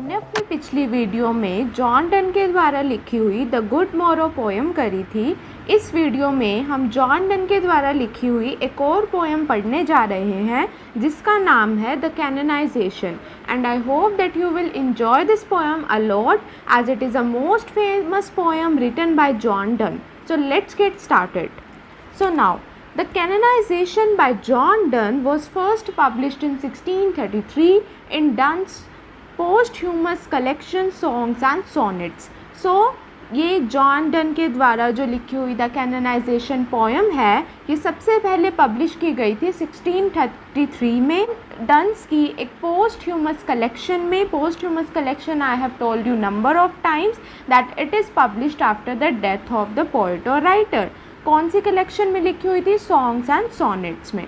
हमने अपनी पिछली वीडियो में जॉन डन के द्वारा लिखी हुई द गुड मोरो पोएम करी थी। इस वीडियो में हम जॉन डन के द्वारा लिखी हुई एक और पोएम पढ़ने जा रहे हैं जिसका नाम है the canonisation. And I hope that you will enjoy this poem a lot as it is a most famous poem written by John Donne. So let's get started. So now, the Canonization by John Donne was first published in 1633 in Donne's posthumous collection Songs and Sonnets. So ये John Donne के द्वारा जो लिखी हुई the canonization poem है ये सबसे पहले पब्लिश की गई थी 1633 में डन्स की एक पोस्टह्यूमस कलेक्शन में। Posthumous collection I have told you number of times that it is published after the death of the poet और राइटर। कौन सी कलेक्शन में लिखी हुई थी? सॉन्ग्स एंड सॉनेट्स में।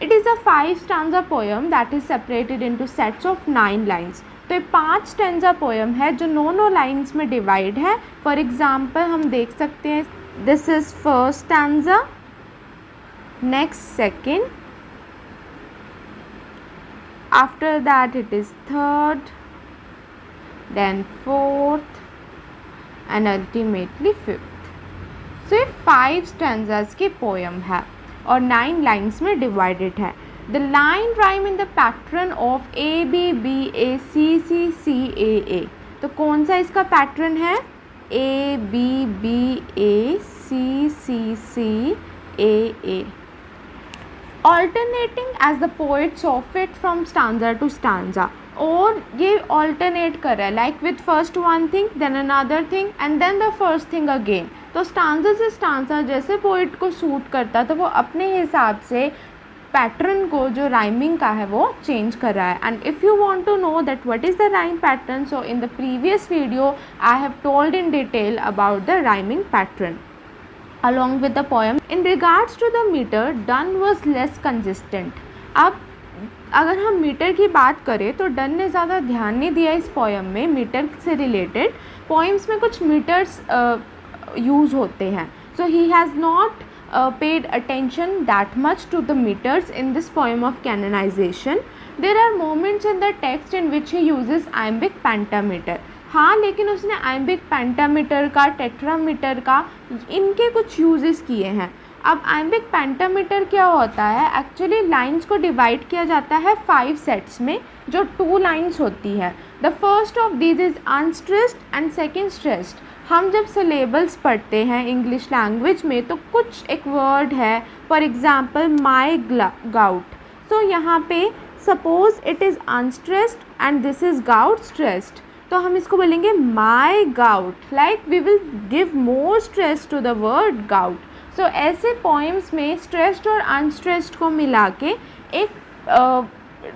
It is a 5 stanza poem that is separated into sets of 9 lines. तो ये 5 स्टैंजा पोएम है जो 9 लाइन्स में डिवाइड है। फॉर एग्जाम्पल हम देख सकते हैं, this is first stanza, next second, after that it is third, then fourth and ultimately fifth. So ये 5 स्टैंजास की पोएम है और 9 लाइन्स में डिवाइडेड है। The line rhyme in the pattern of A B B A C C C A A। तो कौन सा इसका पैटर्न है? A B B A C C C A A। Alternating as the poet saw fit from stanza to stanza। और ये alternate कर रहा है, like with first one thing, then another thing and then the first thing again। तो stanza से stanza जैसे poet को suit करता तो वो अपने हिसाब से पैटर्न को जो राइमिंग का है वो चेंज कर रहा है। And if you want to know that what is the rhyme pattern, so in the previous video I have told in detail about the rhyming pattern along with the poem. In regards to the meter, Donne was less consistent। अब अगर हम metre की बात करें तो done ने ज़्यादा ध्यान नहीं दिया इस पोएम में मीटर से रिलेटेड। पोएम्स में कुछ मीटर्स यूज़ होते हैं, so he has not paid attention that much to the meters in this poem of canonization। There are moments in the text in which he uses iambic pentameter। हाँ, लेकिन उसने iambic pentameter का, tetrameter का, इनके कुछ uses किए हैं। अब iambic pentameter क्या होता है? एक्चुअली लाइन्स को डिवाइड किया जाता है 5 सेट्स में जो 2 लाइन्स होती है। The first of these is unstressed and second stressed. हम जब सिलेबल्स पढ़ते हैं इंग्लिश लैंग्वेज में तो कुछ एक वर्ड है, for example my gout. So यहाँ पे suppose it is unstressed and this is gout stressed, तो हम इसको बोलेंगे my gout, like we will give more stress to the word gout. So ऐसे पोएम्स में स्ट्रेस्ड और अनस्ट्रेस्ड को मिला के एक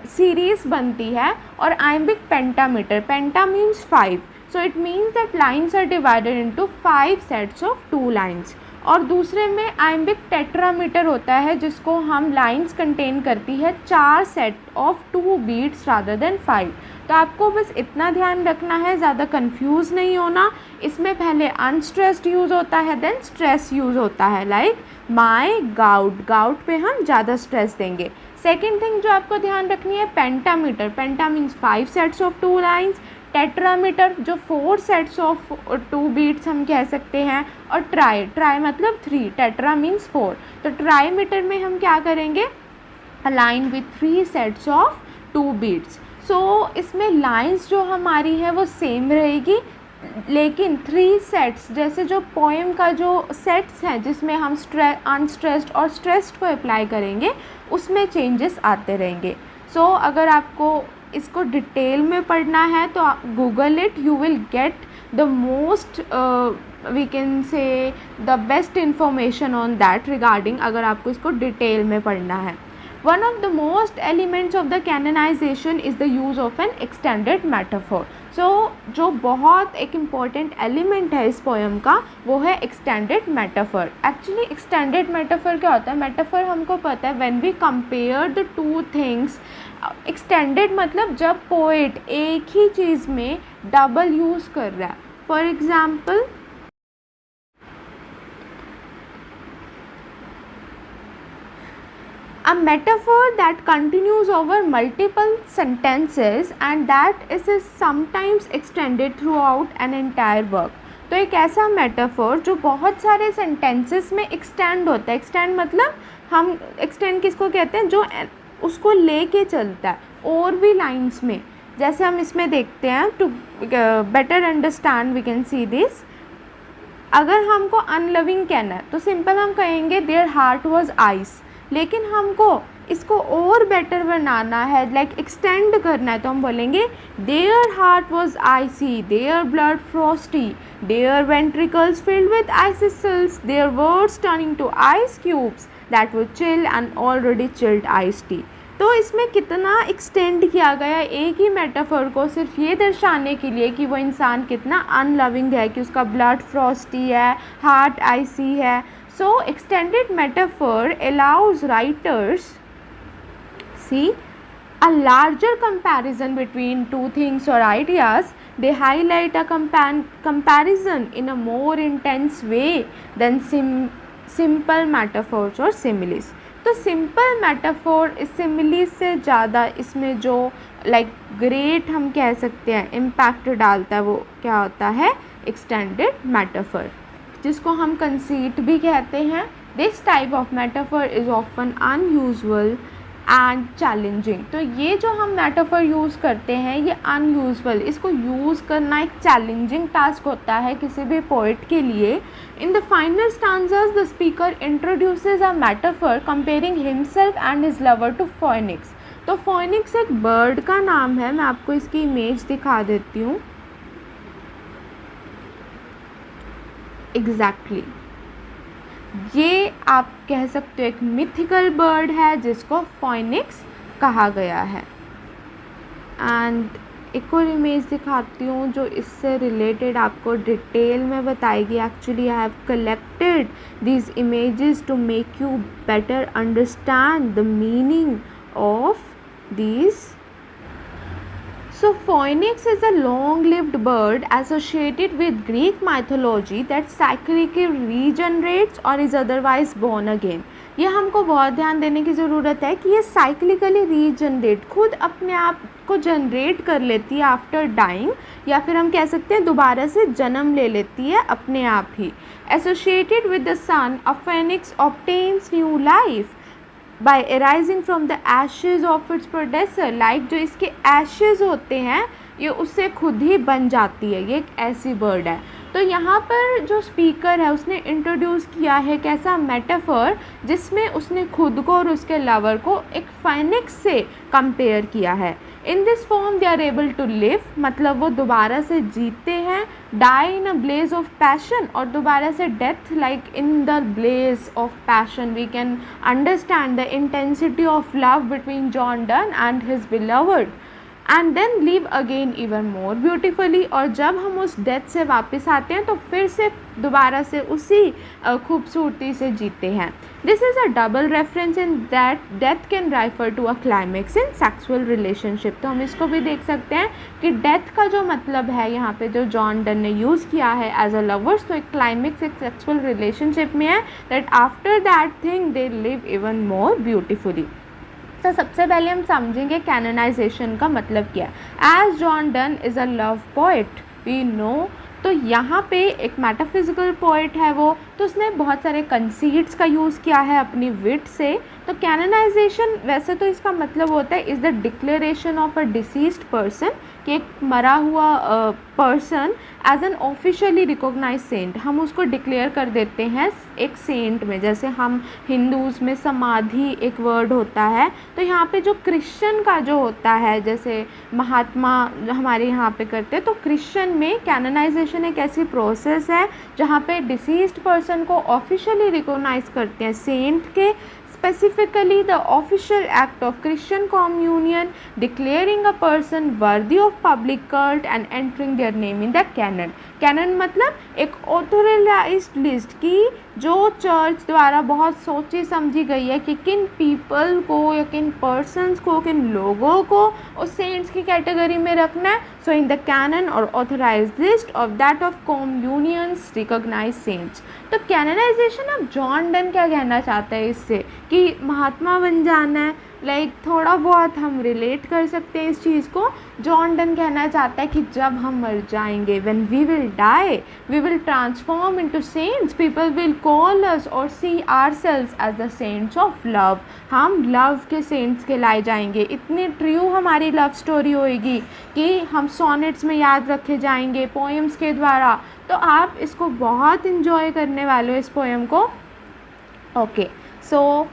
सीरीज़ बनती है। और iambic pentameter, penta means 5, so it means that lines are divided into 5 sets of 2 lines। और दूसरे में iambic tetrameter होता है जिसको हम लाइन्स कंटेन करती है 4 set of 2 beats rather than 5। तो आपको बस इतना ध्यान रखना है, ज़्यादा कंफ्यूज नहीं होना। इसमें पहले अनस्ट्रेस्ड यूज़ होता है, देन स्ट्रेस यूज़ होता है, लाइक माई गाउट, गाउट पे हम ज़्यादा स्ट्रेस देंगे। सेकेंड थिंग जो आपको ध्यान रखनी है, pentameter, penta means 5 sets of 2 lines, tetrameter जो 4 सेट्स ऑफ 2 बीट्स हम कह सकते हैं, और ट्राई, ट्राई मतलब 3, टेट्रा मीन्स 4। तो ट्राईमीटर में हम क्या करेंगे? Line with 3 sets of 2 beats. So इसमें लाइंस जो हमारी है वो सेम रहेगी, लेकिन 3 सेट्स जैसे जो पोएम का जो सेट्स हैं जिसमें हम अनस्ट्रेस्ड और स्ट्रेस्ड को अप्लाई करेंगे उसमें चेंजेस आते रहेंगे। सो अगर आपको इसको डिटेल में पढ़ना है तो Google it, you will get the most we can say the best information on that regarding, अगर आपको इसको डिटेल में पढ़ना है। One of the most elements of the canonisation is the use of an extended metaphor. So जो बहुत एक important element है इस पोएम का वो है extended metaphor. Actually extended metaphor क्या होता है? मेटाफर हमको पता है when we compare the 2 things. Extended मतलब जब पोएट एक ही चीज़ में डबल यूज़ कर रहा है। For example A metaphor that continues over multiple sentences and that is sometimes extended throughout an entire work. तो एक ऐसा मेटाफोर जो बहुत सारे सेंटेंसेस में एक्सटेंड होता है. एक्सटेंड मतलब हम एक्सटेंड किसको कहते हैं, जो उसको लेके चलता है और भी लाइंस में. जैसे हम इसमें देखते हैं, to better understand we can see this. अगर हमको अनलविंग कहना है तो सिंपल हम कहेंगे देयर हार्ट वॉज आइस. लेकिन हमको इसको और बेटर बनाना है, लाइक एक्सटेंड करना है, तो हम बोलेंगे their heart was icy, their blood frosty, their ventricles filled with icicles, their words turning to ice cubes that would chill and already chilled ice tea. तो इसमें कितना एक्सटेंड किया गया एक ही मेटाफर को सिर्फ ये दर्शाने के लिए कि वो इंसान कितना अनलविंग है, कि उसका ब्लड फ्रॉस्टी है, हार्ट आइसी है. So extended metaphor allows writers see a larger comparison between two things or ideas. They highlight a comparison in a more intense way than simple metaphors or similes. तो simple metaphor इस similes से ज़्यादा इसमें जो like great हम कह सकते हैं इम्पैक्ट डालता है, वो क्या होता है, एक्सटेंडेड मेटाफोर, जिसको हम कंसीट भी कहते हैं. This type of metaphor is often unusual and challenging. तो ये जो हम मेटाफोर यूज़ करते हैं ये अनयूजुअल, इसको यूज़ करना एक चैलेंजिंग टास्क होता है किसी भी पोइट के लिए. In the final stanzas the speaker introduces a metaphor comparing himself and his lover to phoenix. तो फोनिक्स एक बर्ड का नाम है, मैं आपको इसकी इमेज दिखा देती हूँ. एग्जैक्टली ये आप कह सकते हो एक मिथिकल बर्ड है जिसको फोनिक्स कहा गया है. एंड एक और इमेज दिखाती हूँ जो इससे रिलेटेड आपको डिटेल में बताएगी. Actually I have collected these images to make you better understand the meaning of these. So phoenix is a long-lived bird associated with Greek mythology that cyclically regenerates or is otherwise born again. ये हमको बहुत ध्यान देने की ज़रूरत है कि ये साइक्लिकली रीजनरेट, खुद अपने आप को जनरेट कर लेती है आफ्टर डाइंग, या फिर हम कह सकते हैं दोबारा से जन्म ले लेती है अपने आप ही. Associated with the sun a phoenix obtains new life by arising from the ashes of its predecessor. Like जो इसके ashes होते हैं ये उससे खुद ही बन जाती है. ये एक ऐसी बर्ड है. तो यहाँ पर जो स्पीकर है उसने इंट्रोड्यूस किया है कैसा मेटाफर जिसमें उसने खुद को और उसके लवर को एक फाइनिक्स से कंपेयर किया है. In this form they are able to live, मतलब वो दोबारा से जीते हैं. Die in a blaze of passion, और दोबारा से death like in the blaze of passion. We can understand the intensity of love between John Donne and his beloved, and then live again even more beautifully. और जब हम उस death से वापस आते हैं तो फिर से दोबारा से उसी खूबसूरती से जीते हैं. This is a double reference in that death can refer to a climax in sexual relationship. तो हम इसको भी देख सकते हैं कि डेथ का जो मतलब है यहाँ पे जो जॉन डन ने यूज़ किया है एज अ लवर्स, तो एक क्लाइमेक्स एक सेक्सुअल रिलेशनशिप में है, that after that thing they live even more beautifully. तो सबसे पहले हम समझेंगे कैनोनाइजेशन का मतलब क्या है. As John Donne is a love poet we know. तो यहाँ पे एक मेटाफिजिकल पोएट है वो, तो उसने बहुत सारे कंसीट्स का यूज़ किया है अपनी विट से. तो कैनोनाइजेशन वैसे तो इसका मतलब होता है is the declaration of a deceased person, कि एक मरा हुआ person as an officially recognise saint, हम उसको डिक्लेयर कर देते हैं एक सेंट में. जैसे हम हिंदूज़ में समाधि एक वर्ड होता है, तो यहाँ पे जो क्रिश्चियन का जो होता है जैसे महात्मा हमारे यहाँ पे करते हैं, तो क्रिश्चियन में कैनोनाइजेशन एक ऐसी प्रोसेस है जहाँ पे डिसीज्ड पर्सन को ऑफिशियली रिकॉग्नाइज करते हैं सेंट के. Specifically, the official act of Christian communion declaring a person worthy of public cult and entering their name in the canon. Canon मतलब एक ऑथोराइज्ड लिस्ट की जो चर्च द्वारा बहुत सोची समझी गई है कि किन पीपल को या किन पर्सन्स को, किन लोगों को उस सेंट्स की कैटेगरी में रखना है. सो इन द कैनन और authorised list of that of communions recognise saints. तो कैननाइजेशन अब जॉन डन क्या कहना चाहता है इससे, कि महात्मा बन जाना है, लाइक थोड़ा बहुत हम रिलेट कर सकते हैं इस चीज़ को। जॉन डन कहना चाहता है कि जब हम मर जाएंगे, when we will die, we will transform into saints, people will call us और see ourselves as the saints of love. हम लव के सेंट्स कहलाए जाएंगे। इतनी ट्रू हमारी लव स्टोरी होएगी कि हम सोनेट्स में याद रखे जाएंगे पोएम्स के द्वारा। तो आप इसको बहुत इन्जॉय करने वाले हो इस पोएम को। ओके, सो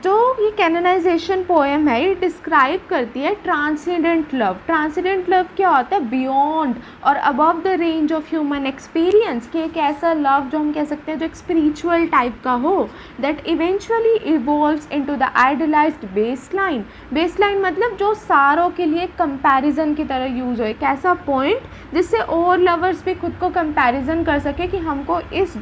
जो ये कैनोनाइजेशन पोएम है ये डिस्क्राइब करती है ट्रांसेंडेंट लव। ट्रांसेंडेंट लव क्या होता है? बियॉन्ड और above the range of human experience, कि एक ऐसा लव जो हम कह सकते हैं जो एक स्पिरिचुअल टाइप का हो, that eventually evolves into the idealised baseline. Baseline मतलब जो सारों के लिए कंपैरिजन की तरह यूज़ हो, एक ऐसा पॉइंट जिससे और लवर्स भी खुद को कंपैरिजन कर सके कि हमको इस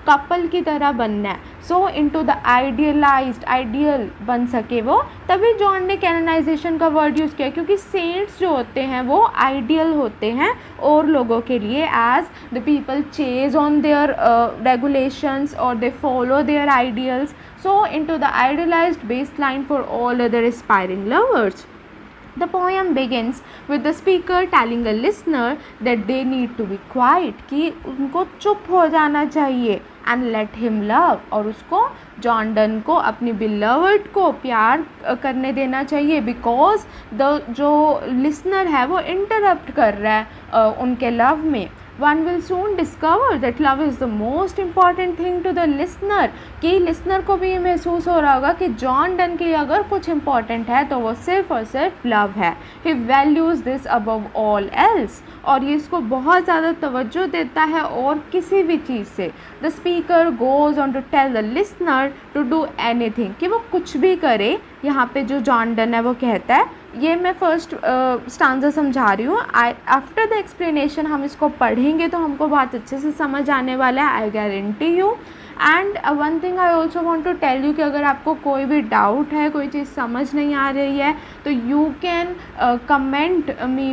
कपल की तरह बनना है। सो इनटू द आइडियलाइज्ड, आइडियल बन सके वो, तभी जॉन ने कैनोनाइजेशन का वर्ड यूज़ किया, क्योंकि सेंट्स जो होते हैं वो आइडियल होते हैं और लोगों के लिए, as the people chase on their regulations और they follow their ideals, so into the idealised baseline for all other aspiring lovers. The poem begins with the speaker telling a listener that they need to be quiet, कि उनको चुप हो जाना चाहिए, and let him love, और उसको John Donne को अपनी beloved को प्यार करने देना चाहिए, because जो लिसनर है वो इंटरप्ट कर रहा है उनके लव में। One will soon discover that love is the most important thing to the listener, कि लिसनर को भी ये महसूस हो रहा होगा कि जॉन डन के अगर कुछ इम्पॉर्टेंट है तो वो सिर्फ और सिर्फ लव है। He values this above all else, और ये इसको बहुत ज़्यादा तवज्जो देता है और किसी भी चीज़ से। The speaker goes on to tell the listener to do anything, कि वो कुछ भी करे। यहाँ पे जो जॉन डन है वो कहता है, ये मैं फर्स्ट स्टांजा समझा रही हूँ, आफ्टर द एक्सप्लेनेशन हम इसको पढ़ेंगे तो हमको बहुत अच्छे से समझ आने वाला है, I guarantee you. And one thing I also want to tell you कि अगर आपको कोई भी डाउट है, कोई चीज़ समझ नहीं आ रही है, तो you can comment me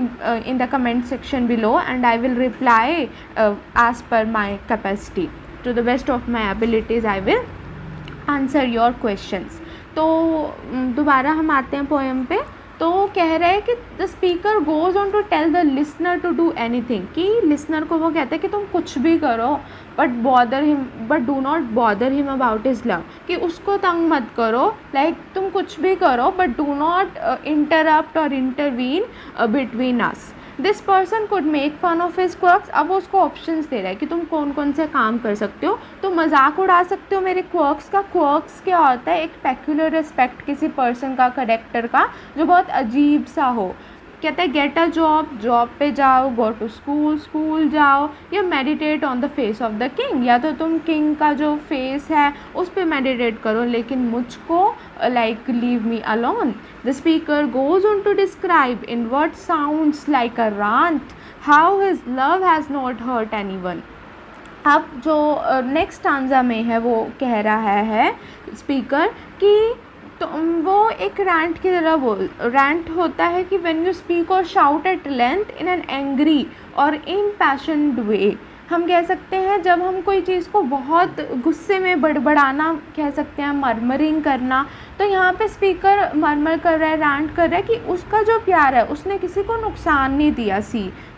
in the comment section below and I will reply as per my capacity, to the best of my abilities I will answer your questions. तो दोबारा हम आते हैं पोएम पे। तो कह रहा है कि the speaker goes on to tell the listener to do anything, कि लिसनर को वो कहता है कि तुम कुछ भी करो, but do not bother him about his love, कि उसको तंग मत करो, लाइक तुम कुछ भी करो बट डू नॉट इंटरप्ट और intervene between us. This person could make fun of his quirks, अब वो उसको ऑप्शंस दे रहा है कि तुम कौन कौन से काम कर सकते हो, तो मजाक उड़ा सकते हो मेरे क्वर्क्स का। क्वर्क्स क्या होता है? एक पेक्यूलर एस्पेक्ट किसी पर्सन का, करेक्टर का, जो बहुत अजीब सा हो। कहते हैं गेट अ जॉब, जॉब पे जाओ, गो टू स्कूल, स्कूल जाओ, या meditate on the face of the king, या तो तुम किंग का जो फेस है उस पर मेडिटेट करो, लेकिन मुझको like leave me alone. The speaker goes on to describe in what sounds like a rant how his love has not hurt anyone। अब जो नेक्स्ट स्टांजा में है वो कह रहा है स्पीकर कि तो वो एक रैंट की तरह रैंट होता है कि व्हेन यू स्पीक और shout at length in an angry और इम्पैशन्ड वे। हम कह सकते हैं जब हम कोई चीज़ को बहुत गुस्से में बड़बड़ाना कह सकते हैं, मरमरिंग करना। तो यहाँ पे स्पीकर मरमर कर रहा है, रैंट कर रहा है कि उसका जो प्यार है उसने किसी को नुकसान नहीं दिया,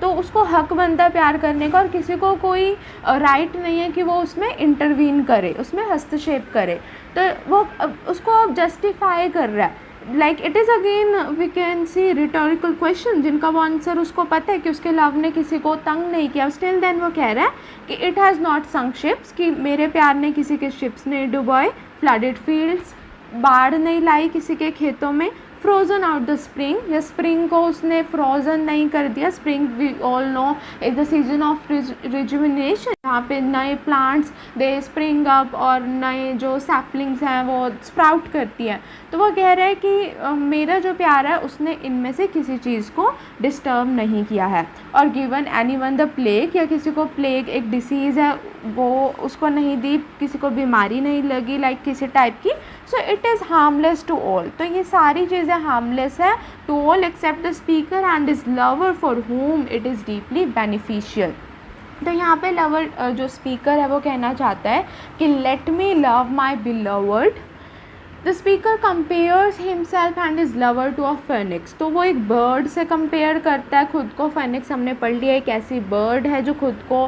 तो उसको हक बनता है प्यार करने का, और किसी को कोई राइट नहीं है कि वो उसमें इंटरवीन करे, उसमें हस्तक्षेप करे। तो वो उसको अब जस्टिफाई कर रहा है, like it is again we can see rhetorical question जिनका वो आंसर उसको पता है कि उसके लव ने किसी को तंग नहीं किया, स्टिल देन वो कह रहा है कि it has not sunk ships, कि मेरे प्यार ने किसी के शिप्स नहीं डुबोए, फ्लडेड फील्ड्स, बाढ़ नहीं लाई किसी के खेतों में, फ्रोजन आउट द स्प्रिंग, या स्प्रिंग को उसने फ्रोजन नहीं कर दिया। Spring we all know is the season of rejuvenation, यहाँ पे नए प्लांट्स दे स्प्रिंग अप और नए जो सैपलिंग्स हैं वो स्प्राउट करती हैं। तो वो कह रहा है कि मेरा जो प्यार है उसने इनमें से किसी चीज़ को डिस्टर्ब नहीं किया है। और given any one the plague, या किसी को प्लेग एक डिसीज़ है वो उसको नहीं दी, किसी को बीमारी नहीं लगी लाइक किसी टाइप की, so it is harmless to all. तो ये सारी चीज़ें हार्मलेस है to all except the speaker and his lover for whom it is deeply beneficial. तो यहाँ पे लवर जो स्पीकर है वो कहना चाहता है कि let me love my beloved the speaker compares himself and his lover to a phoenix. तो वो एक बर्ड से कंपेयर करता है खुद को। फेनिक्स हमने पढ़ लिया एक ऐसी बर्ड है जो खुद को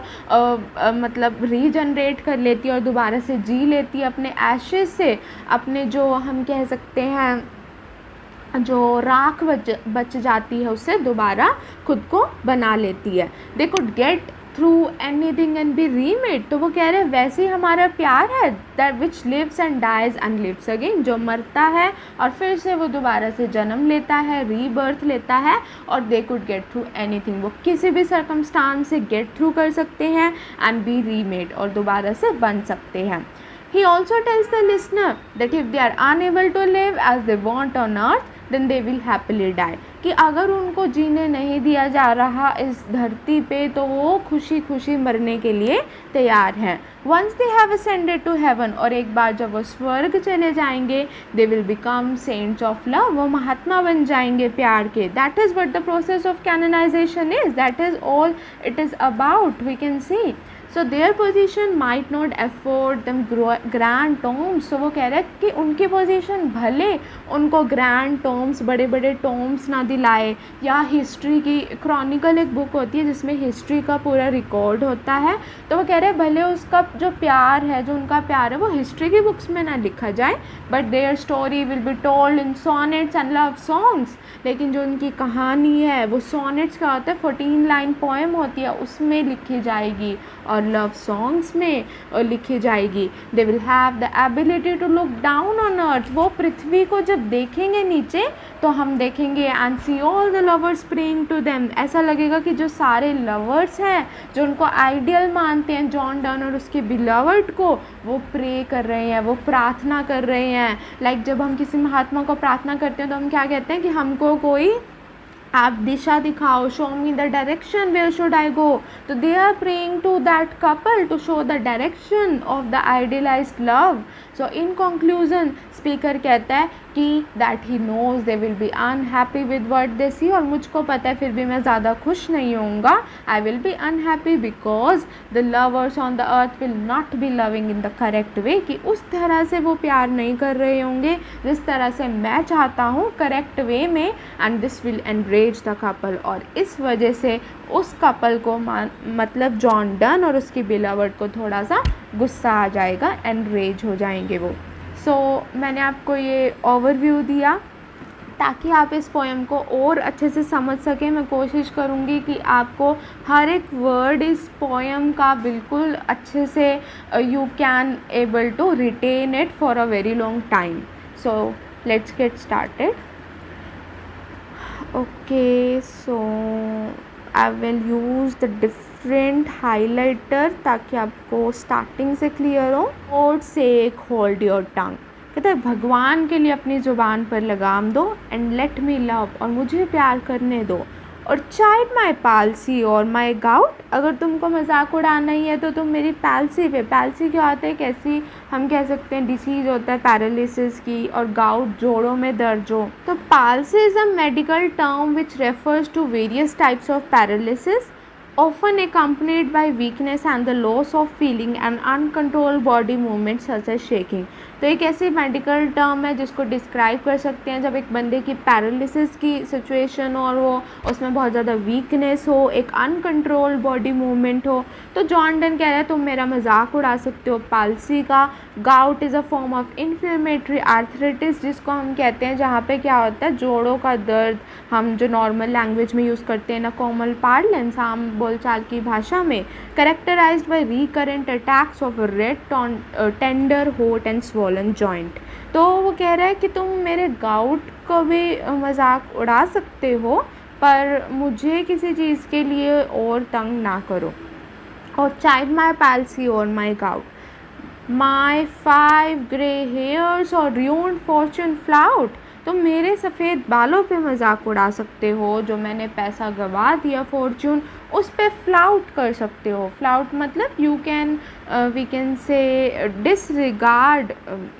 मतलब रीजनरेट कर लेती है और दोबारा से जी लेती है अपने एशेज से, अपने जो हम कह सकते हैं जो राख बच जाती है उससे दोबारा खुद को बना लेती है। They could get through anything and B remade. तो वो कह रहे हैं वैसे ही हमारा प्यार है, that which lives and dies and lives again, जो मरता है और फिर से वो दोबारा से जन्म लेता है, रीबर्थ लेता है। और they could get through anything, वो किसी भी सर्कमस्टांस से गेट थ्रू कर सकते हैं एंड बी रीमेड, और दोबारा से बन सकते हैं। He also tells the listener that if they are unable to live as they want on earth, then they will happily die। कि अगर उनको जीने नहीं दिया जा रहा इस धरती पे तो वो खुशी खुशी मरने के लिए तैयार हैं। Once they have ascended to heaven, और एक बार जब वो स्वर्ग चले जाएंगे, they will become saints of love, वो महात्मा बन जाएंगे प्यार के। That is what the process of canonization is, that is all it is about, we can see। So their position might not afford them grand tombs। so वो कह रहे हैं कि उनकी पोजीशन भले उनको ग्रैंड टोम्स, बड़े बड़े टोम्स ना दिलाए, या हिस्ट्री की क्रॉनिकल एक बुक होती है जिसमें हिस्ट्री का पूरा रिकॉर्ड होता है, तो वो कह रहे हैं भले उसका जो प्यार है, जो उनका प्यार है वो हिस्ट्री की बुक्स में ना लिखा जाए, but their story will be told in sonnets and love songs. लेकिन जो उनकी कहानी है वो सोनेट्स का होता है, 14 लाइन पोएम होती है, उसमें लिखी जाएगी और लव सॉन्ग्स में लिखी जाएगी। They will have the ability to look down on earth. वो पृथ्वी को जब देखेंगे नीचे तो हम देखेंगे and see all the lovers praying to them. ऐसा लगेगा कि जो सारे लवर्स हैं, जो उनको आइडियल मानते हैं जॉन डन और उसके बिलवर्ड को, वो प्रे कर रहे हैं, वो प्रार्थना कर रहे हैं। लाइक जब हम किसी महात्मा को प्रार्थना करते हैं तो हम क्या कहते हैं कि हमको कोई आप दिशा दिखाओ, show me the direction where should I go. तो they are praying to that couple to show the direction of the idealised love. So in conclusion speaker कहता है कि that he knows they will be unhappy with what they see, और मुझको पता है फिर भी मैं ज़्यादा खुश नहीं होऊंगा। I will be unhappy because the lovers on the earth will not be loving in the correct way, कि उस तरह से वो प्यार नहीं कर रहे होंगे जिस तरह से मैं चाहता हूँ करेक्ट वे में, and this will enrage the couple. और इस वजह से उस कपल को मतलब जॉन डन और उसकी बिलवर्ड को थोड़ा सा गुस्सा आ जाएगा, एनरेज हो जाएंगे वो। सो मैंने आपको ये ओवरव्यू दिया ताकि आप इस पोएम को और अच्छे से समझ सकें। मैं कोशिश करूँगी कि आपको हर एक वर्ड इस पोएम का बिल्कुल अच्छे से you can able to retain it for a very long time. So let's get started. Okay, so I will use the different highlighter ताकि आपको स्टार्टिंग से क्लियर हो। और से एक होल्ड योर टंग, कहते हैं भगवान के लिए अपनी ज़ुबान पर लगाम दो, एंड लेट मी लव, और मुझे प्यार करने दो। और चाइड माई पालसी और माई गाउट, अगर तुमको मजाक उड़ाना ही है तो तुम मेरी पैल्सी पे, पैल्सी क्या होता है, कैसी हम कह सकते हैं डिसीज़ होता है पैरालिसिस की, और गाउट जोड़ों में दर्द हो। तो palsy is a medical term which refers to various types of paralysis often accompanied by weakness and the loss of feeling and uncontrolled body movements such as shaking। तो एक ऐसी मेडिकल टर्म है जिसको डिस्क्राइब कर सकते हैं जब एक बंदे की पैरालिसिस की सिचुएशन हो और वो उसमें बहुत ज़्यादा वीकनेस हो, एक अनकंट्रोल्ड बॉडी मूवमेंट हो। तो जॉन डन कह रहा है तुम मेरा मजाक उड़ा सकते हो पालसी का। Gout is a form of inflammatory arthritis, जिसको हम कहते हैं जहाँ पे क्या होता है जोड़ों का दर्द, हम जो नॉर्मल लैंग्वेज में यूज़ करते हैं ना, कॉमन पार्लेंस, आम बोलचाल की भाषा में, characterised by recurrent attacks of red tender hot and swollen joint. तो वो कह रहा है कि तुम मेरे गाउट को भी मजाक उड़ा सकते हो पर मुझे किसी चीज़ के लिए और तंग ना करो। और चाइल्ड माई पैल्सी और माई गाउट, माई 5 ग्रे हेयर्स और ruined फॉर्चून फ्लाउट, तो मेरे सफ़ेद बालों पे मजाक उड़ा सकते हो, जो मैंने पैसा गवा दिया फॉर्चून उस पे फ्लाउट कर सकते हो। फ्लाउट मतलब you can we can say disregard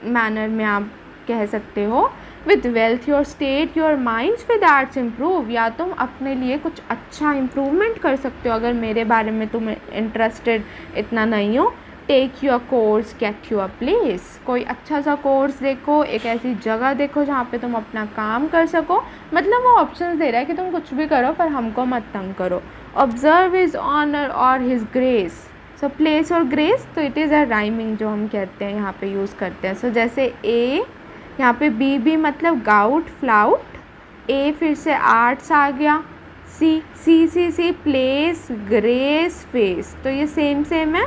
manner में आप कह सकते हो। With wealth your state your minds with arts improve, या तुम अपने लिए कुछ अच्छा इम्प्रूवमेंट कर सकते हो अगर मेरे बारे में तुम इंटरेस्टेड इतना नहीं हो। Take your course get your place, कोई अच्छा सा कोर्स देखो, एक ऐसी जगह देखो जहाँ पे तुम अपना काम कर सको। मतलब वो ऑप्शंस दे रहा है कि तुम कुछ भी करो पर हमको मत तंग करो। ऑब्जर्व हिज ऑनर और हिज ग्रेस, सो प्लेस और ग्रेस, तो इट इज़ अ राइमिंग जो हम कहते हैं यहाँ पे यूज़ करते हैं। सो जैसे ए, यहाँ पे बी भी मतलब गाउट फ्लाउट, ए फिर से आर्ट्स आ गया, सी सी सी सी प्लेस ग्रेस फेस, तो ये सेम सेम है।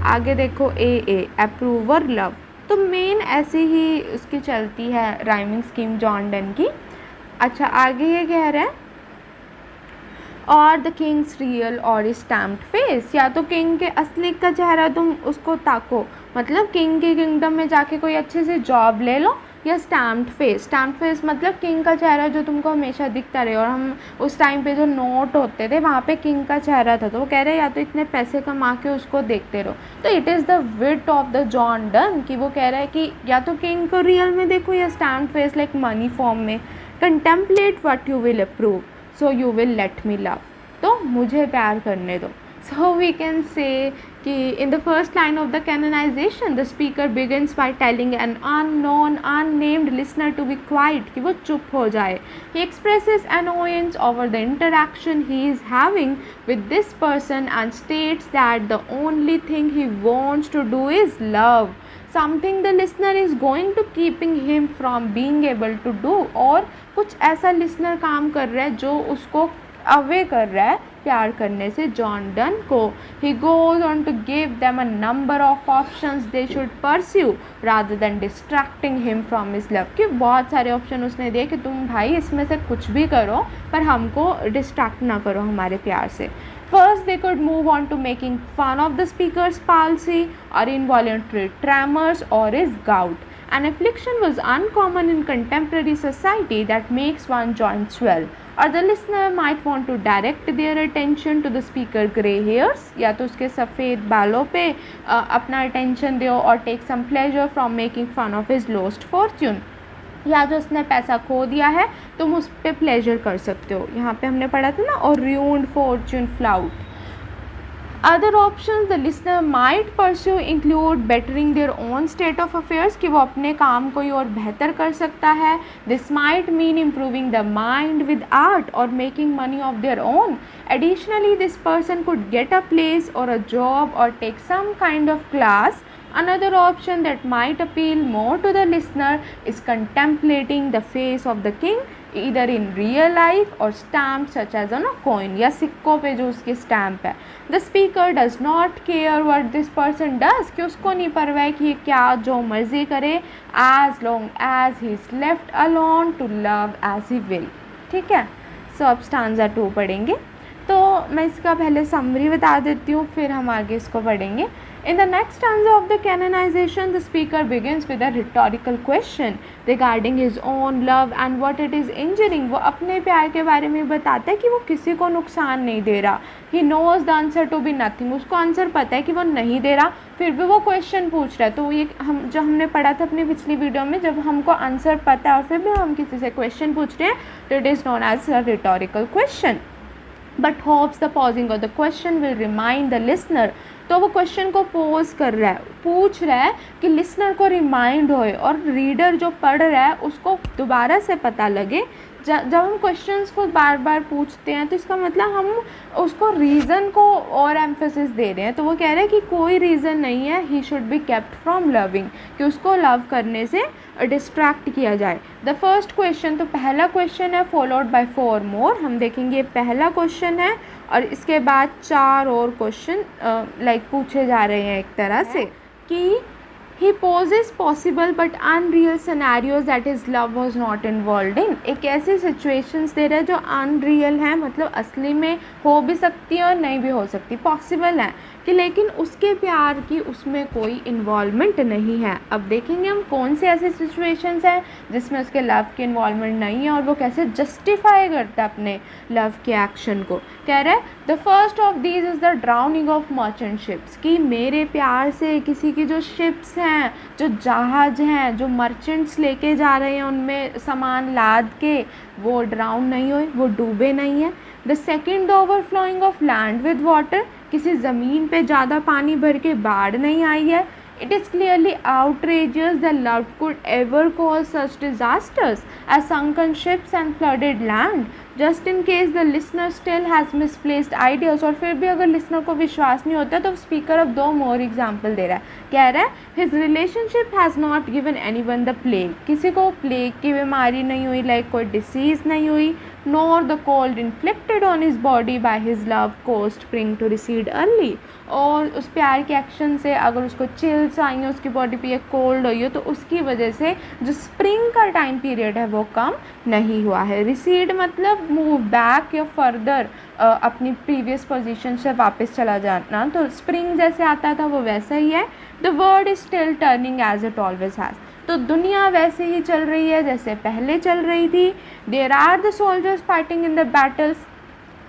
आगे देखो ए अप्रूवर लव, तो मेन ऐसी ही उसकी चलती है राइमिंग स्कीम जॉन डन की। अच्छा आगे ये कह रहा है और द किंग्स रियल और स्टैम्प्ड फेस, या तो किंग के असली का चेहरा तुम उसको ताको, मतलब किंग के किंगडम में जाके कोई अच्छे से जॉब ले लो, या स्टैम्प्ड फेस मतलब किंग का चेहरा जो तुमको हमेशा दिखता रहे। और हम उस टाइम पे जो नोट होते थे वहाँ पे किंग का चेहरा था, तो वो कह रहे हैं या तो इतने पैसे कमा के उसको देखते रहो। तो it is the wheat of the John Donne कि वो कह रहा है कि या तो किंग को रियल में देखो या stamped face like money form में। Contemplate what you will approve, so you will let me love, तो मुझे प्यार करने दो। So we can say कि in the first line of the canonization the speaker begins by telling an unknown unnamed listener to be quiet, कि वो चुप हो जाए। He expresses annoyance over the interaction he is having with this person and states that the only thing he wants to do is love, something the listener is going to keeping him from being able to do, और कुछ ऐसा listener काम कर रहा है जो उसको away कर रहा है प्यार करने से जॉन डन को। He goes on to give them a number of options they should pursue rather than distracting him from his love, कि बहुत सारे ऑप्शन उसने दिए कि तुम भाई इसमें से कुछ भी करो पर हमको डिस्ट्रैक्ट ना करो हमारे प्यार से। First, they could move on to making fun of the speaker's palsy or involuntary tremors or his gout. An affliction was uncommon in contemporary society that makes one joint swell. Or the listener might want to direct their attention to the speaker grey hairs, या तो उसके सफ़ेद बालों पे अपना attention दो और take some pleasure from making fun of his lost fortune, या जो उसने पैसा खो दिया है तुम उस पर प्लेजर कर सकते हो। यहाँ पे हमने पढ़ा था ना, और ruined fortune flout। Other options the listener might pursue include bettering their own state of affairs, कि वो अपने काम को और बेहतर कर सकता है। This might mean improving the mind with art or making money of their own. Additionally, this person could get a place or a job or take some kind of class. Another option that might appeal more to the listener is contemplating the face of the king either in real life or stamped such as on a coin, या सिक्कों पे जो उसकी stamp है। The speaker does not care what this person does, कि उसको नहीं परवाह कि ये क्या जो मर्जी करे, as long as he is left alone to love as he will। ठीक है, सो अब स्टांजा 2 पढ़ेंगे। तो मैं इसका पहले समरी बता देती हूँ, फिर हम आगे इसको पढ़ेंगे। In the next stanza of the canonization, the speaker begins with a rhetorical question regarding his own love and what it is injuring. वो अपने प्यार के बारे में बताता है कि वो किसी को नुकसान नहीं दे रहा। He knows the answer to be nothing. उसको आंसर पता है कि वो नहीं दे रहा, फिर भी वो क्वेश्चन पूछ रहा है। तो ये हमने पढ़ा था अपनी पिछली वीडियो में, जब हमको आंसर पता है और फिर भी हम किसी से क्वेश्चन पूछ रहे हैं तो it is known as a rhetorical question. But hopes the pausing of the question will remind the listener. तो वो क्वेश्चन को पोज कर रहा है, पूछ रहा है कि लिसनर को रिमाइंड होए और रीडर जो पढ़ रहा है उसको दोबारा से पता लगे। जब हम क्वेश्चंस को बार बार पूछते हैं तो इसका मतलब हम उसको रीज़न को और एम्फेसिस दे रहे हैं। तो वो कह रहे हैं कि कोई रीज़न नहीं है, he should be kept from loving, कि उसको लव करने से डिस्ट्रैक्ट किया जाए। द फर्स्ट क्वेश्चन, तो पहला क्वेश्चन है फॉलोड बाय 4 मोर। हम देखेंगे ये पहला क्वेश्चन है और इसके बाद 4 और क्वेश्चन लाइक पूछे जा रहे हैं एक तरह से कि he poses possible but unreal scenarios that his love was not involved in। एक ऐसी situations दे रहा है जो unreal है, मतलब असली में हो भी सकती है और नहीं भी हो सकती, पॉसिबल है कि लेकिन उसके प्यार की उसमें कोई इन्वॉल्वमेंट नहीं है। अब देखेंगे हम कौन से ऐसे सिचुएशंस हैं जिसमें उसके लव की इन्वॉल्वमेंट नहीं है और वो कैसे जस्टिफाई करता है अपने लव के एक्शन को। कह रहा है the first of these is the drowning of merchant ships, कि मेरे प्यार से किसी की जो शिप्स हैं, जो जहाज हैं, जो मर्चेंट्स लेके जा रहे हैं उनमें सामान लाद के, वो ड्राउन नहीं हुए, वो डूबे नहीं हैं। The second overflowing of land with water, किसी ज़मीन पे ज़्यादा पानी भर के बाढ़ नहीं आई है. It is clearly outrageous that love could ever cause such disasters as sunken ships and flooded land. Just in case the listener still has misplaced ideas. और फिर भी अगर लिसनर को विश्वास नहीं होता तो स्पीकर अब 2 मोर एग्जाम्पल दे रहा है. कह रहा है his relationship has not given any one the plague. किसी को प्लेग की बीमारी नहीं हुई, लाइक कोई डिसीज़ नहीं हुई. Nor the cold inflicted on his body by his love cost spring to recede early. और उस प्यार के एक्शन से अगर उसको चिल्स आई हैं, उसकी बॉडी पे कोल्ड हुई हो, तो उसकी वजह से जो स्प्रिंग का टाइम पीरियड है वो कम नहीं हुआ है. रिसीड मतलब मूव बैक या फर्दर, अपनी प्रीवियस पोजीशन से वापस चला जाना. तो स्प्रिंग जैसे आता था वो वैसा ही है. The world is still turning as it always has. तो दुनिया वैसे ही चल रही है जैसे पहले चल रही थी. There are the soldiers fighting in the battles.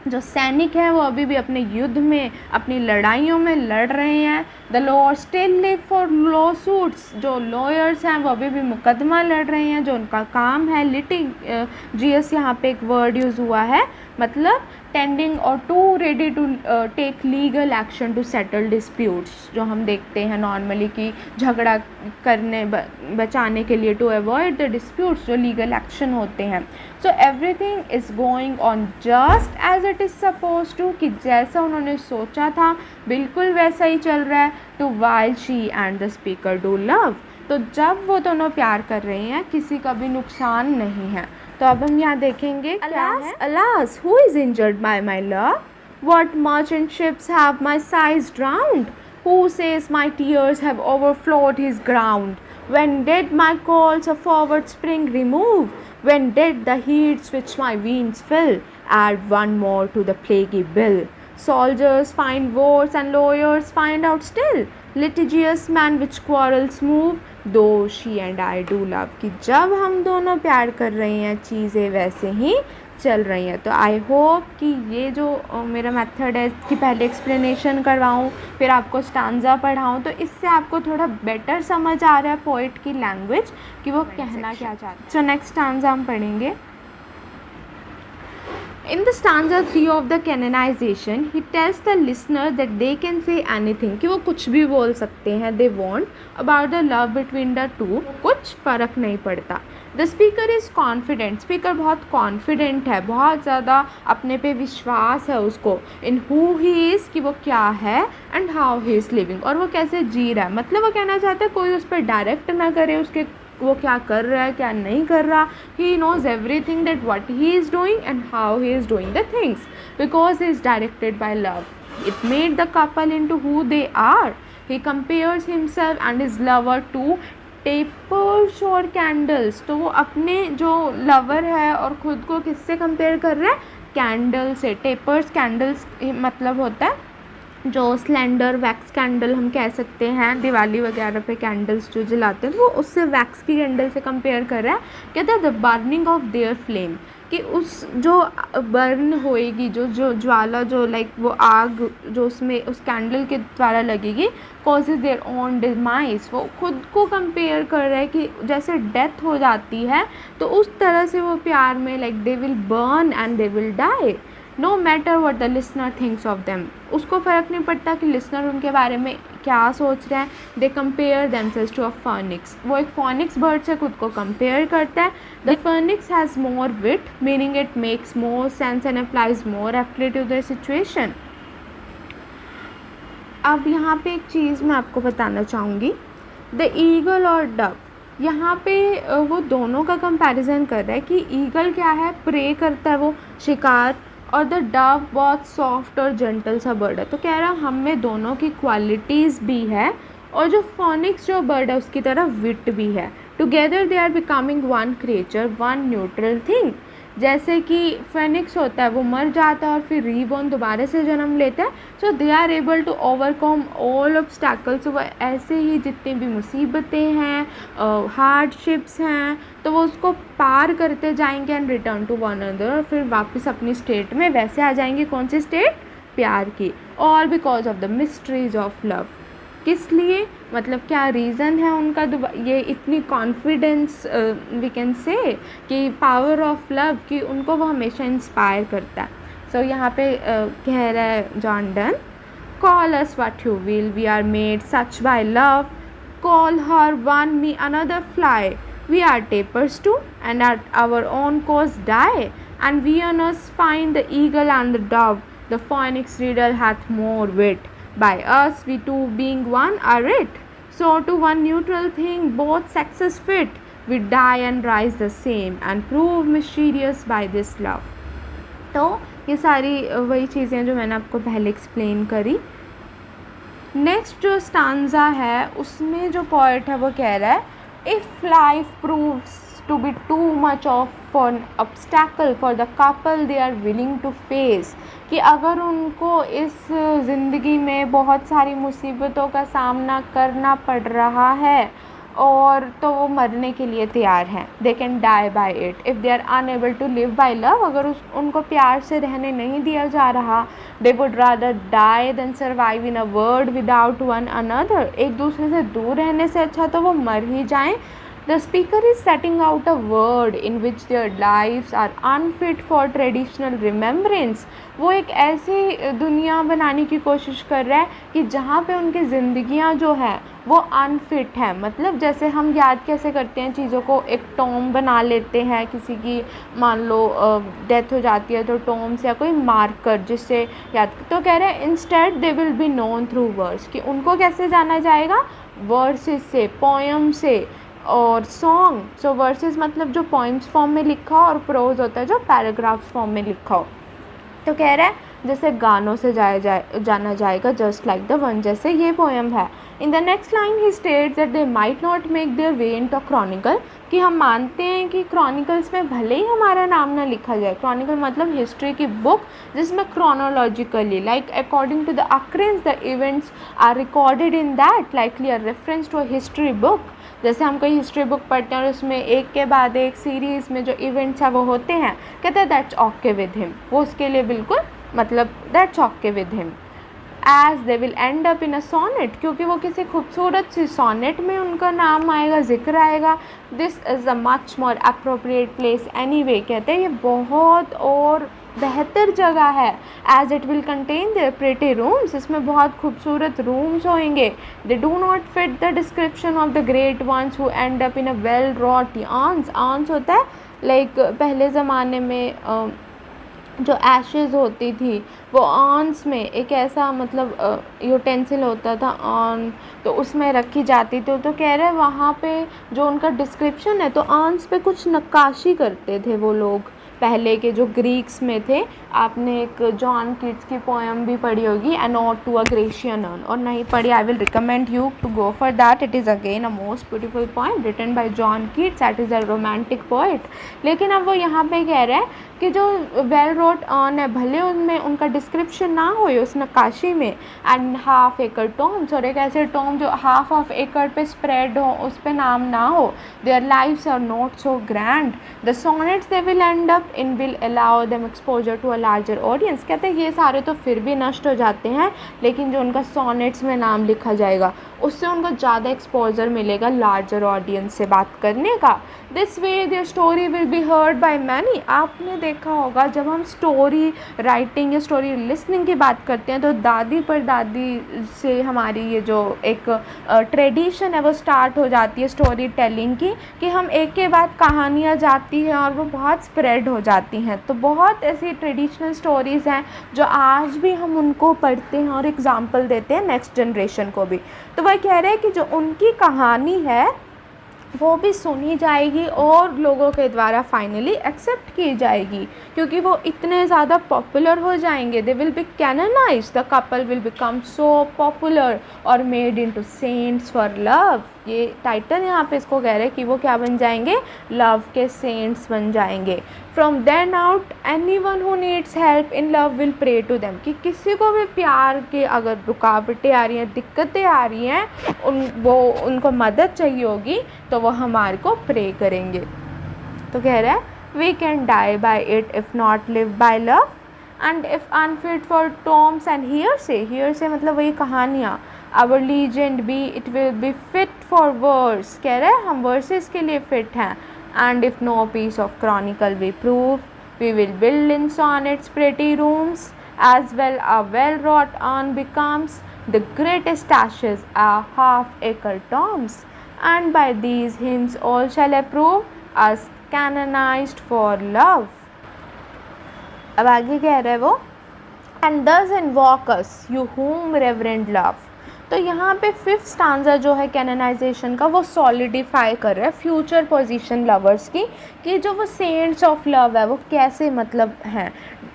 जो सैनिक हैं वो अभी भी अपने युद्ध में, अपनी लड़ाइयों में लड़ रहे हैं. The law still live for law suits. जो लॉयर्स हैं वो अभी भी मुकदमा लड़ रहे हैं, जो उनका काम है. लिटिजियस यहाँ पे एक वर्ड यूज़ हुआ है, मतलब टेंडिंग और to ready to take legal action to settle disputes. जो हम देखते हैं नॉर्मली कि झगड़ा करने बचाने के लिए, टू अवॉइड द डिस्प्यूट्स, जो लीगल एक्शन होते हैं. So everything is going on just as it is suppose to. कि जैसा उन्होंने सोचा था बिल्कुल वैसा ही चल रहा है. To while she and the speaker do love. तो जब वो दोनों प्यार कर रहे हैं किसी का भी नुकसान नहीं है. तो अब हम यहाँ देखेंगे क्या है. Alas, who is injured by my love? What merchant ships have my sighs drowned? Who says my tears have overflowed his ground? When did my coals a forward spring remove? When did the heats which my veins fill add one more to the plaguey bill? Soldiers find wars and lawyers find out still. Litigious man which quarrels move, though she and I do love. कि जब हम दोनों प्यार कर रहे हैं चीज़ें वैसे ही चल रही हैं. तो आई होप कि ये जो मेरा मेथड है कि पहले एक्सप्लेनेशन करवाऊँ फिर आपको स्टांजा पढ़ाऊँ, तो इससे आपको थोड़ा बेटर समझ आ रहा है पोइट की लैंग्वेज कि वो कहना क्या चाहते हैं. सो नेक्स्ट स्टांजा हम पढ़ेंगे. In the stanza 3 of the canonization, he tells the listener that they can say anything, कि वो कुछ भी बोल सकते हैं, they want about the love between the two. कुछ फ़र्क नहीं पड़ता. The speaker is confident. Speaker बहुत कॉन्फिडेंट है, बहुत ज़्यादा अपने पे विश्वास है उसको. in who he is, कि वो क्या है, and how he is living, और वो कैसे जी रहा है. मतलब वो कहना चाहता है कोई उस पर डायरेक्ट ना करे उसके वो क्या कर रहा है क्या नहीं कर रहा. He knows everything that what he is doing and how he is doing the things because he is directed by love. It made the couple into who they are. He compares himself and his lover to tapers और candles. तो वो अपने जो lover है और ख़ुद को किससे कंपेयर कर रहा है, कैंडल से. टेपर्स कैंडल्स मतलब होता है जो स्लेंडर वैक्स कैंडल हम कह सकते हैं, दिवाली वगैरह पे कैंडल्स जो जलाते हैं वो उससे वैक्स की कैंडल से कंपेयर कर रहा है. कहता है the burning of their flame, कि उस जो बर्न होएगी जो ज्वाला जो लाइक वो आग जो उसमें उस कैंडल के द्वारा लगेगी, कॉजेज देयर ओन डिमाइस. वो खुद को कंपेयर कर रहा है कि जैसे डेथ हो जाती है तो उस तरह से वो प्यार में like they will burn and they will die. No matter what the listener thinks of them. उसको फ़र्क नहीं पड़ता कि लिसनर उनके बारे में क्या सोच रहे हैं. दे कंपेयर देमसेल्व्स टू अ फर्निक्स. वो एक फॉनिक्स बर्ड से खुद को कंपेयर करता है. The phoenix has more wit, meaning it makes more sense and applies more exactly to the situation. अब यहाँ पे एक चीज़ मैं आपको बताना चाहूँगी. द ईगल और डव, यहाँ पे वो दोनों का कंपैरिजन कर रहा है कि ईगल क्या है, प्रे करता है वो शिकार, और द डव बहुत सॉफ्ट और जेंटल सा बर्ड है. तो कह रहा हम में दोनों की क्वालिटीज़ भी है और जो फॉनिक्स जो बर्ड है उसकी तरह विट भी है. Together they are becoming one creature one neutral thing. जैसे कि फेनिक्स होता है वो मर जाता है और फिर रीबॉर्न दोबारा से जन्म लेता है. So they are able to overcome all obstacles. वो ऐसे ही जितनी भी मुसीबतें हैं, हार्डशिप्स हैं, तो वो उसको पार करते जाएंगे and return to one another, और फिर वापस अपनी स्टेट में वैसे आ जाएंगे. कौन सी स्टेट, प्यार की. और because of the mysteries of love. किस लिए, मतलब क्या रीज़न है उनका ये इतनी कॉन्फिडेंस वी कैन से कि पावर ऑफ लव कि उनको वो हमेशा इंस्पायर करता है. सो यहाँ पे कह रहा है John Donne, Call us what you will, we are made such by love. Call her one, me another fly. We are tapers too, and at our own course die. And we on us find the eagle and the dove. The phoenix riddle hath more wit. By us, we two being one are it. So to one neutral thing, both sexes fit. We die and rise the same, and prove mysterious by this love. तो ये सारी वही चीज़ें जो मैंने आपको पहले explain करी. नेक्स्ट जो स्टांजा है उसमें जो पोएट है वो कह रहा है, if life proves to be too much of an obstacle for the couple they are willing to face, कि अगर उनको इस ज़िंदगी में बहुत सारी मुसीबतों का सामना करना पड़ रहा है और तो वो मरने के लिए तैयार हैं. They can die by it if they are unable to live by love. अगर उनको प्यार से रहने नहीं दिया जा रहा, they would rather die than survive in a world without one another. एक दूसरे से दूर रहने से अच्छा तो वो मर ही जाएं. The speaker is setting out a word in which their lives are unfit for traditional remembrance. वो एक ऐसी दुनिया बनाने की कोशिश कर रहा है कि जहाँ पे उनकी ज़िंदगियाँ जो है वो अनफिट है. मतलब जैसे हम याद कैसे करते हैं चीज़ों को, एक टॉम बना लेते हैं, किसी की मान लो डेथ हो जाती है तो टॉम्स या कोई मार्कर जिससे याद. तो कह रहे हैं instead they will be known through words, कि उनको कैसे जाना जाएगा, वर्सेस से, पोएम से और सॉन्ग. सो वर्सेस मतलब जो पोइम्स फॉर्म में लिखा हो, और प्रोज होता है जो पैराग्राफ्स फॉर्म में लिखा हो. तो कह रहा है जैसे गानों से जाना जाएगा, जस्ट लाइक द वन, जैसे ये पोएम है. In the next line he states that they might not make their way into Chronicle, कि हम मानते हैं कि क्रॉनिकल्स में भले ही हमारा नाम ना लिखा जाए. क्रॉनिकल मतलब हिस्ट्री की बुक जिसमें chronologically like according to the occurrence the events are recorded in that, likely a reference to a history book. जैसे हम कोई हिस्ट्री बुक पढ़ते हैं और उसमें एक के बाद एक सीरीज़ में जो इवेंट्स है वो होते हैं, कहते हैं दैट्स ओके विद हिम. वो उसके लिए बिल्कुल मतलब that's okay with him. As they will end up in a sonnet, क्योंकि वो किसी खूबसूरत सी सोनेट में उनका नाम आएगा, जिक्र आएगा. This is a much more appropriate place anyway, कहते हैं ये बहुत और बेहतर जगह है. As it will contain their pretty rooms, इसमें बहुत खूबसूरत रूम्स होंगे. They do not fit the description of the great ones who end up in a well wrought urns. Urns होता है लाइक पहले ज़माने में जो एशेज़ होती थी वो आंस में एक ऐसा मतलब यूटेंसिल होता था आन, तो उसमें रखी जाती थी. तो कह रहे हैं वहाँ पे जो उनका डिस्क्रिप्शन है तो आंस पे कुछ नक्काशी करते थे वो लोग पहले के जो ग्रीक्स में थे. आपने एक जॉन कीट्स की पोएम भी पढ़ी होगी, an ode to a Grecian urn, और नहीं पढ़ी I will recommend you to go for that. It is again a most beautiful poem written by John Keats, that is a romantic poet. लेकिन अब वो यहाँ पे कह रहे हैं कि जो वेल रोट अर्न है भले उनमें उनका डिस्क्रिप्शन ना हो उस नक्काशी में, एंड हाफ एकड़ टॉम्स, और एक ऐसे टॉम जो हाफ ऑफ एकड़ पे स्प्रेड हो उस पर नाम ना हो. Their lives are not so grand. The sonnets they will end up in will allow them exposure to a larger audience. कहते हैं ये सारे तो फिर भी नष्ट हो जाते हैं, लेकिन जो उनका सोनेट्स में नाम लिखा जाएगा उससे उनको ज़्यादा एक्सपोजर मिलेगा लार्जर ऑडियंस से बात करने का. This way their story will be heard by many. आपने देखा होगा जब हम स्टोरी राइटिंग या स्टोरी लिसनिंग की बात करते हैं तो दादी पर दादी से हमारी ये जो एक ट्रेडिशन है वो स्टार्ट हो जाती है स्टोरी टेलिंग की, कि हम एक के बाद कहानियाँ जाती हैं और वो बहुत स्प्रेड हो जाती हैं. तो बहुत ऐसी ट्रेडिशनल स्टोरीज़ हैं जो आज भी हम उनको पढ़ते हैं और एग्जाम्पल देते हैं नेक्स्ट जनरेशन को भी. तो वह कह रहे हैं कि जो उनकी कहानी है वो भी सुनी जाएगी और लोगों के द्वारा फाइनली एक्सेप्ट की जाएगी, क्योंकि वो इतने ज़्यादा पॉपुलर हो जाएंगे. They will be canonise, the couple will become so popular और made into saints for love. ये टाइटल यहाँ पे इसको कह रहे हैं कि वो क्या बन जाएंगे, लव के सेंट्स बन जाएंगे. From then out any one who needs help in love will pray to them, कि किसी को भी प्यार के अगर रुकावटें आ रही हैं, दिक्कतें आ रही हैं, उनको मदद चाहिए होगी तो वो हमारे को प्रे करेंगे. तो कह रहा है we can die by it if not live by love and if unfit for tombs and here से मतलब वही कहानियाँ. Our legend be it will be fit for verse, कह रहे हैं हम वर्सेस के लिए फिट हैं. And if no piece of chronicle we prove we will build in sonnets pretty rooms. as well a well-wrought urn becomes the greatest ashes a half-acre tombs, and by these hymns all shall approve us canonized for love. अब आगे कह रहे हैं वो, and thus invoke us you whom reverend love. तो यहाँ पे fifth stanza जो है कैनोनाइजेशन का वो सॉलिडिफाई कर रहा है फ्यूचर पोजीशन लवर्स की, कि जो वो सेंट्स ऑफ लव है वो कैसे मतलब हैं.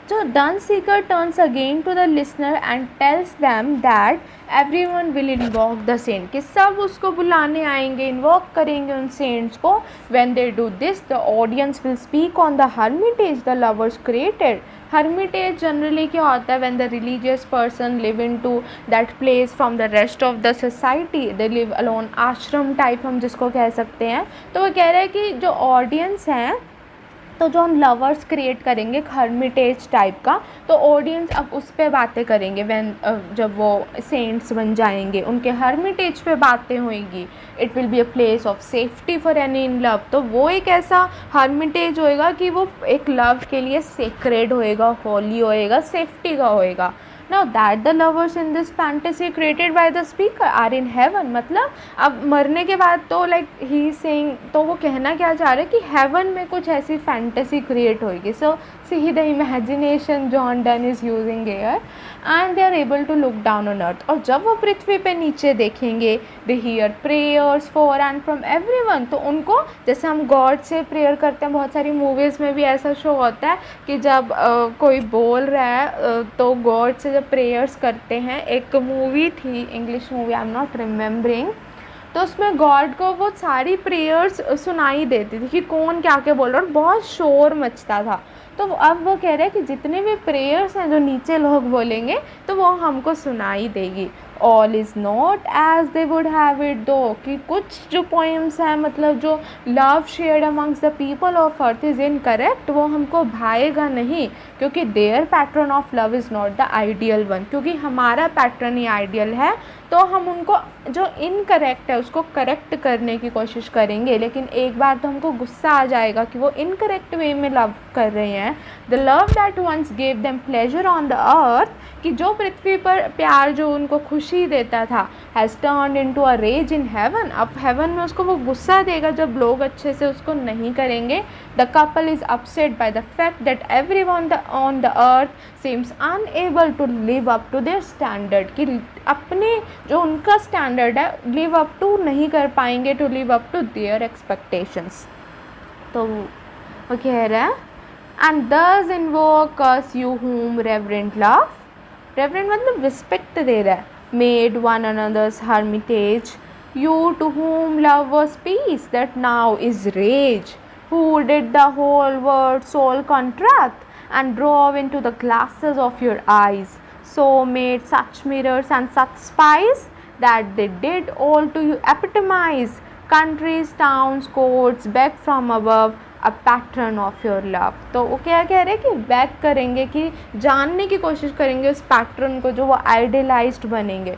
जो Donne speaker turns again to the listener and tells them that everyone will invoke the saint, कि सब उसको बुलाने आएंगे, इन्वॉक करेंगे उन सेंट्स को. When they do this the audience will speak on the hermitage the lovers created. Hermitage generally क्या होता है, when the religious person live in to that place from the rest of the society, they live alone, ashram type हम जिसको कह सकते हैं. तो वो कह रहे हैं कि जो ऑडियंस हैं, तो जो हम लवर्स क्रिएट करेंगे एक हर्मिटेज टाइप का, तो ऑडियंस अब उस पर बातें करेंगे. व्हेन जब वो सेंट्स बन जाएंगे उनके हर्मिटेज पे बातें होंगी. It will be a place of safety for any in love. तो वो एक ऐसा हर्मिटेज होएगा कि वो एक लव के लिए सेक्रेड होएगा, होली होएगा, सेफ्टी का होएगा. Now that the lovers in this fantasy created by the speaker are in heaven, मतलब अब मरने के बाद तो like he is saying, तो वो कहना क्या चाह रहे हैं कि heaven में कुछ ऐसी fantasy create होगी. So see the imagination John Donne is using here, and they are able to look down on earth. और जब वो पृथ्वी पे नीचे देखेंगे, they hear prayers for and from everyone. तो उनको जैसे हम गॉड से प्रेयर करते हैं, बहुत सारी मूवीज़ में भी ऐसा शो होता है कि जब कोई बोल रहा है तो गॉड से जब प्रेयर्स करते हैं. एक मूवी थी, English movie, I am not remembering, तो उसमें गॉड को वो सारी प्रेयर्स सुनाई देती थी कि कौन क्या क्या बोल रहा है, और बहुत शोर मचता था. तो अब वो कह रहे हैं कि जितने भी प्रेयर्स हैं जो नीचे लोग बोलेंगे तो वो हमको सुनाई देगी. All is not as they would have it though, कि कुछ जो पोएम्स हैं, मतलब जो love shared amongst the people of earth is incorrect, वो हमको भाएगा नहीं, क्योंकि their pattern of love is not the ideal one. क्योंकि हमारा पैटर्न ही आइडियल है, तो हम उनको जो इनकरेक्ट है उसको करेक्ट करने की कोशिश करेंगे. लेकिन एक बार तो हमको गुस्सा आ जाएगा कि वो इनकरेक्ट वे में लव कर रहे हैं. The love that once gave them pleasure on the earth, कि जो पृथ्वी पर प्यार जो उनको खुशी देता था, has turned into a rage in heaven. अब हेवन में उसको वो गुस्सा देगा जब लोग अच्छे से उसको नहीं करेंगे. The couple is upset by the fact that everyone on the earth seems unable to live up to their standard, कि अपने जो उनका स्टैंडर्ड है लिव अप टू नहीं कर पाएंगे, to live up to their expectations. तो वो कह रहा है, and thus invoke us you whom reverent love. Reverent मतलब रिस्पेक्ट दे रहा है. Made one another's hermitage, you to whom love was peace that now is rage, who did the whole world soul contract and drove into the glasses of your eyes, so made such mirrors and such spies that they did all to you epitomize countries, towns, courts, beg from above a pattern of your love. तो वो क्या कह रहे हैं कि back करेंगे, कि जानने की कोशिश करेंगे उस पैटर्न को जो वो आइडियलाइज्ड बनेंगे.